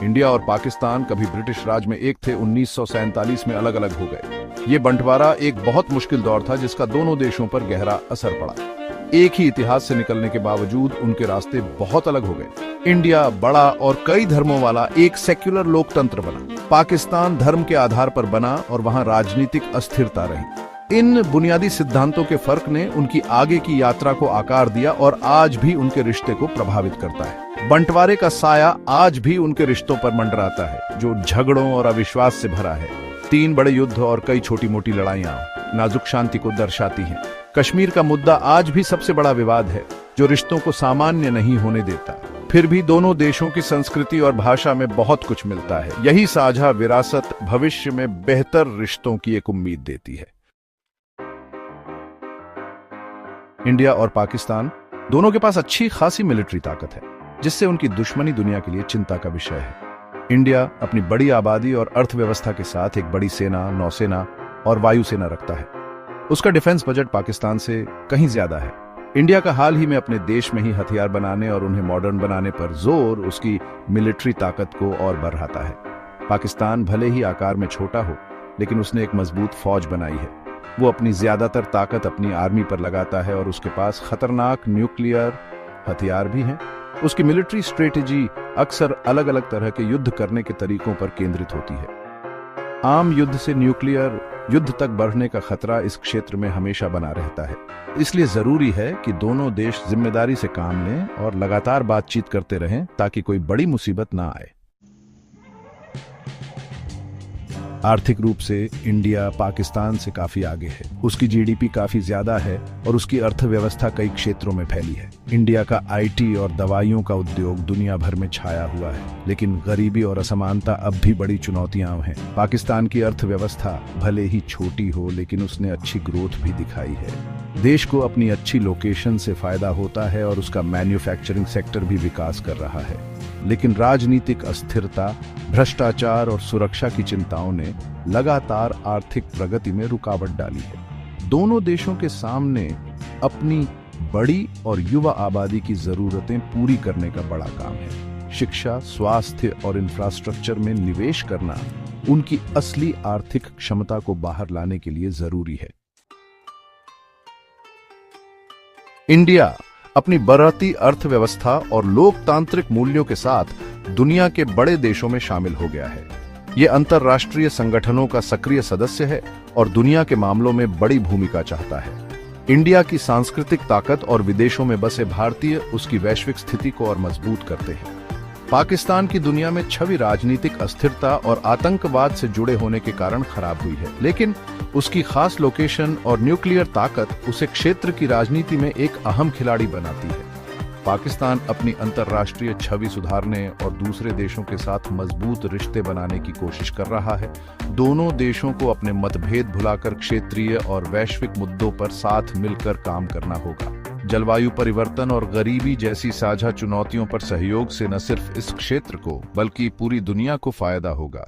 India और पाकिस्तान कभी British राज में एक थे, 1947 में अलग अलग हो गए। ये बंटवारा एक बहुत मुश्किल दौर था जिसका दोनों देशों पर गहरा असर पड़ा। एक ही इतिहास से निकलने के बावजूद उनके रास्ते बहुत अलग हो गए। इंडिया बड़ा और कई धर्मों वाला एक सेक्युलर लोकतंत्र बना, पाकिस्तान धर्म के आधार पर बना और वहां राजनीतिक अस्थिरता रही। इन बुनियादी सिद्धांतों के फर्क ने उनकी आगे की यात्रा को आकार दिया और आज भी उनके रिश्ते को प्रभावित करता है। बंटवारे का साया आज भी उनके रिश्तों पर मंडराता है, जो झगड़ों और अविश्वास से भरा है। 3 बड़े युद्ध और कई छोटी मोटी लड़ाइयां नाजुक शांति को दर्शाती हैं। कश्मीर का मुद्दा आज भी सबसे बड़ा विवाद है, जो रिश्तों को सामान्य नहीं होने देता। फिर भी दोनों देशों की संस्कृति और भाषा में बहुत कुछ मिलता है। यही साझा विरासत भविष्य में बेहतर रिश्तों की एक उम्मीद देती है। इंडिया और पाकिस्तान दोनों के पास अच्छी खासी मिलिट्री ताकत है, जिससे उनकी दुश्मनी दुनिया के लिए चिंता का विषय है। इंडिया अपनी बड़ी आबादी और अर्थव्यवस्था के साथ एक बड़ी सेना, नौसेना और वायुसेना रखता है। उसका डिफेंस बजट पाकिस्तान से कहीं ज्यादा है। इंडिया का हाल ही में अपने देश में ही हथियार बनाने और उन्हें मॉडर्न बनाने पर जोर उसकी मिलिट्री ताकत को और बढ़ाता है। पाकिस्तान भले ही आकार में छोटा हो, लेकिन उसने एक मजबूत फौज बनाई है। वो अपनी ज्यादातर ताकत अपनी आर्मी पर लगाता है और उसके पास खतरनाक न्यूक्लियर हथियार भी हैं। उसकी मिलिट्री स्ट्रेटेजी अक्सर अलग अलग तरह के युद्ध करने के तरीकों पर केंद्रित होती है। आम युद्ध से न्यूक्लियर युद्ध तक बढ़ने का खतरा इस क्षेत्र में हमेशा बना रहता है। इसलिए जरूरी है कि दोनों देश जिम्मेदारी से काम लें और लगातार बातचीत करते रहें, ताकि कोई बड़ी मुसीबत ना आए। आर्थिक रूप से इंडिया पाकिस्तान से काफी आगे है। उसकी जीडीपी काफी ज्यादा है और उसकी अर्थव्यवस्था कई क्षेत्रों में फैली है। इंडिया का आईटी और दवाइयों का उद्योग दुनिया भर में छाया हुआ है, लेकिन गरीबी और असमानता अब भी बड़ी चुनौतियां हैं। पाकिस्तान की अर्थव्यवस्था भले ही छोटी हो, लेकिन उसने अच्छी ग्रोथ भी दिखाई है। देश को अपनी अच्छी लोकेशन से फायदा होता है और उसका मैन्युफैक्चरिंग सेक्टर भी विकास कर रहा है। लेकिन राजनीतिक अस्थिरता, भ्रष्टाचार और सुरक्षा की चिंताओं ने लगातार आर्थिक प्रगति में रुकावट डाली है। दोनों देशों के सामने अपनी बड़ी और युवा आबादी की जरूरतें पूरी करने का बड़ा काम है। शिक्षा, स्वास्थ्य और इंफ्रास्ट्रक्चर में निवेश करना उनकी असली आर्थिक क्षमता को बाहर लाने के लिए जरूरी है। इंडिया अपनी बढ़ती अर्थव्यवस्था और लोकतांत्रिक मूल्यों के साथ दुनिया के बड़े देशों में शामिल हो गया है। ये अंतर्राष्ट्रीय संगठनों का सक्रिय सदस्य है और दुनिया के मामलों में बड़ी भूमिका चाहता है। इंडिया की सांस्कृतिक ताकत और विदेशों में बसे भारतीय उसकी वैश्विक स्थिति को और मजबूत करते हैं। पाकिस्तान की दुनिया में छवि राजनीतिक अस्थिरता और आतंकवाद से जुड़े होने के कारण खराब हुई है, लेकिन उसकी खास लोकेशन और न्यूक्लियर ताकत उसे क्षेत्र की राजनीति में एक अहम खिलाड़ी बनाती है। पाकिस्तान अपनी अंतर्राष्ट्रीय छवि सुधारने और दूसरे देशों के साथ मजबूत रिश्ते बनाने की कोशिश कर रहा है। दोनों देशों को अपने मतभेद भुलाकर क्षेत्रीय और वैश्विक मुद्दों पर साथ मिलकर काम करना होगा। जलवायु परिवर्तन और गरीबी जैसी साझा चुनौतियों पर सहयोग से न सिर्फ इस क्षेत्र को बल्कि पूरी दुनिया को फायदा होगा।